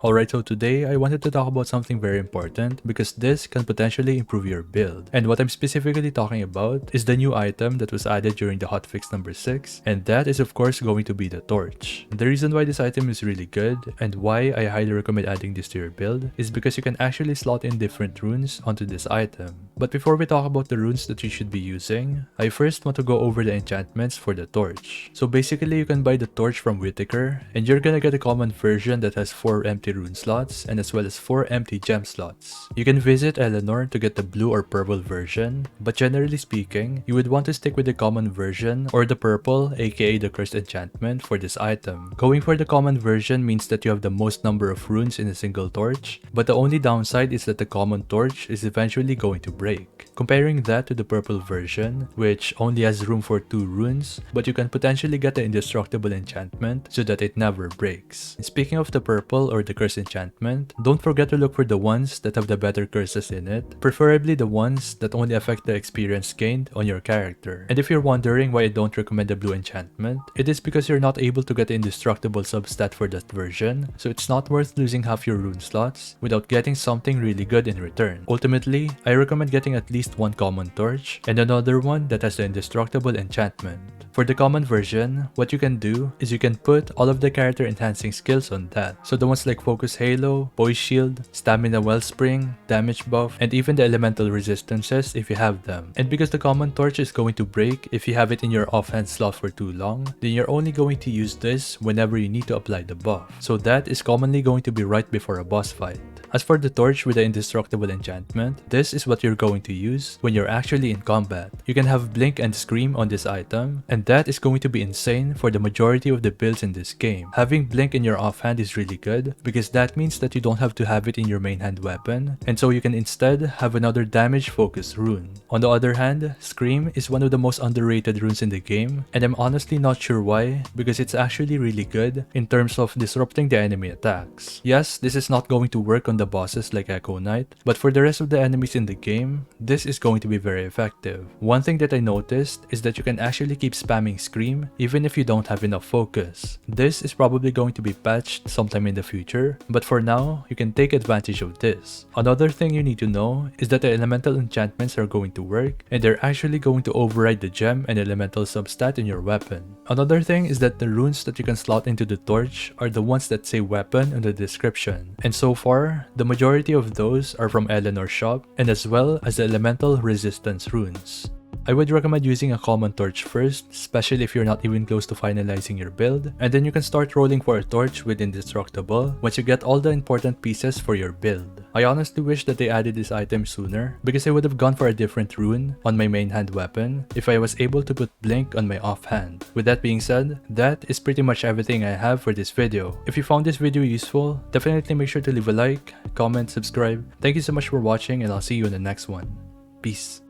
Alright, so today I wanted to talk about something very important because this can potentially improve your build. And what I'm specifically talking about is the new item that was added during the hotfix number 6, and that is of course going to be the torch. The reason why this item is really good and why I highly recommend adding this to your build is because you can actually slot in different runes onto this item. But before we talk about the runes that you should be using, I first want to go over the enchantments for the torch. So basically you can buy the torch from Whitaker and you're gonna get a common version that has 4 empty rune slots and as well as 4 empty gem slots. You can visit Eleanor to get the blue or purple version, but generally speaking, you would want to stick with the common version or the purple, aka the cursed enchantment for this item. Going for the common version means that you have the most number of runes in a single torch, but the only downside is that the common torch is eventually going to break. Comparing that to the purple version, which only has room for 2 runes, but you can potentially get the indestructible enchantment so that it never breaks. And speaking of the purple or the cursed enchantment, don't forget to look for the ones that have the better curses in it, preferably the ones that only affect the experience gained on your character. And if you're wondering why I don't recommend the blue enchantment, it is because you're not able to get the indestructible substat for that version, so it's not worth losing half your rune slots without getting something really good in return. Ultimately, I recommend getting at least one common torch and another one that has the indestructible enchantment. For the common version, what you can do is you can put all of the character enhancing skills on that. So the ones like Focus Halo, Poise Shield, Stamina Wellspring, Damage Buff, and even the elemental resistances if you have them. And because the common torch is going to break if you have it in your offhand slot for too long, then you're only going to use this whenever you need to apply the buff. So that is commonly going to be right before a boss fight. As for the torch with the indestructible enchantment, this is what you're going to use when you're actually in combat. You can have Blink and Scream on this item, and that is going to be insane for the majority of the builds in this game. Having Blink in your offhand is really good because that means that you don't have to have it in your main hand weapon, and so you can instead have another damage focused rune. On the other hand, Scream is one of the most underrated runes in the game, and I'm honestly not sure why because it's actually really good in terms of disrupting the enemy attacks. Yes, this is not going to work on the bosses like Echo Knight, but for the rest of the enemies in the game, this is going to be very effective. One thing that I noticed is that you can actually keep spamming Scream even if you don't have enough focus. This is probably going to be patched sometime in the future, but for now, you can take advantage of this. Another thing you need to know is that the elemental enchantments are going to work, and they're actually going to override the gem and elemental substat in your weapon. Another thing is that the runes that you can slot into the torch are the ones that say weapon in the description, and so far, the majority of those are from Eleanor's shop and as well as the elemental resistance runes. I would recommend using a common torch first, especially if you're not even close to finalizing your build, and then you can start rolling for a torch with indestructible once you get all the important pieces for your build. I honestly wish that they added this item sooner because I would have gone for a different rune on my main hand weapon if I was able to put Blink on my offhand. With that being said, that is pretty much everything I have for this video. If you found this video useful, definitely make sure to leave a like, comment, subscribe. Thank you so much for watching and I'll see you in the next one. Peace.